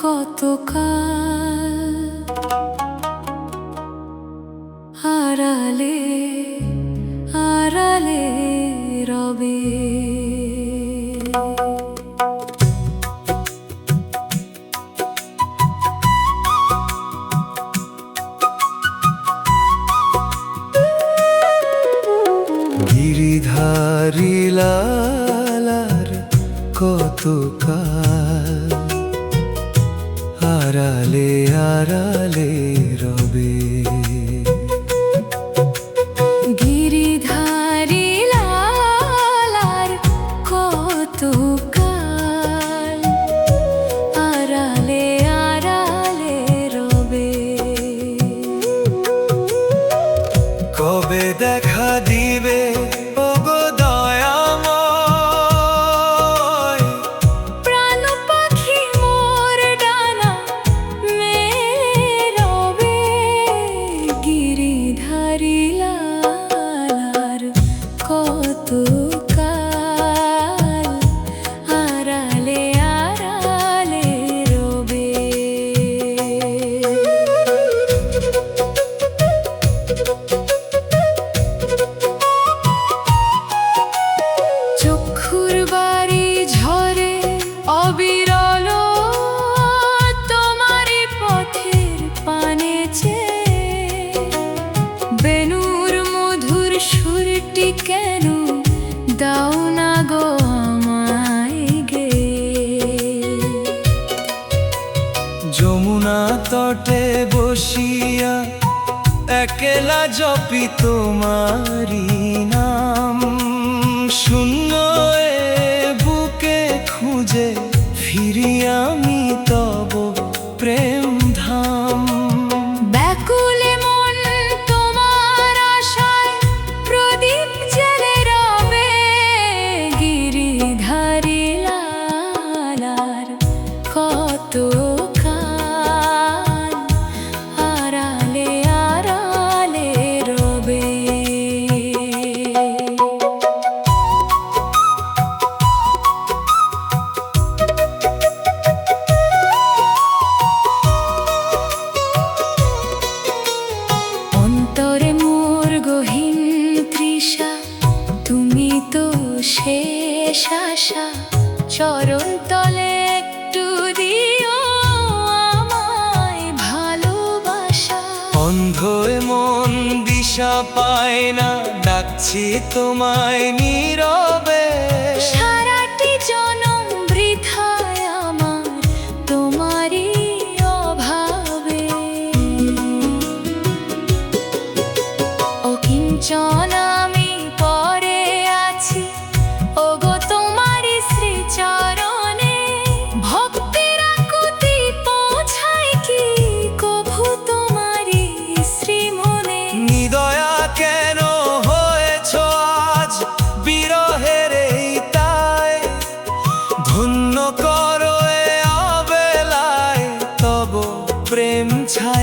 কতকাল আড়ালে আড়ালে রবে। গিরিধারী লালার কতকাল আড়ালে আড়ালে রবে। গিরিধারী লালার কতকাল আড়ালে আড়ালে রবে। কবে দেখা দিবে ওগো দয়াময়, প্রাণ পাখি মোর ডানা মেলে রবে। গিরিধারী লালার কতকাল আড়ালে আড়ালে রবে। চক্ষুর বাড়ি ঝরে অবিরল তোমারি পথের পানে চেয়ে। বেণুর মধুর সুরটি কেন দাও না গো আমায় গেয়ে। যমুনা তটে বসিয়া একলা জপি তোমারি নাম। শূন্য এ বুকে খুঁজে ফিরি আমি তব প্রেম ধাম। ব্যাকুলে মন তোমার আশায় প্রদীপ জ্বেলে রবে। গিরিধারী লালার কতকাল আড়ালে আড়ালে রবে। অন্তরে মোর গহীন তৃষা, তুমি তো শেষ আশা। চরণ তলে একটু দিও আমায় ভালোবাসা। অন্ধ এ মন দিশা পায় না, ডাকছি তোমায় নীরবে। সারাটি জনম বৃথায় আমার তোমারই অভাবে। অকিঞ্চন আমি পরে আছি ওগো তোমারই শ্রীচরণে। ভক্তির আকুতি পৌঁছায় কি কভু তোমারই শ্রীমনে। নিদয়া কেন হয়েছ আজ বিরহের এই তাই, ধন্য করো এ অবেলায় তব প্রেম ছায়।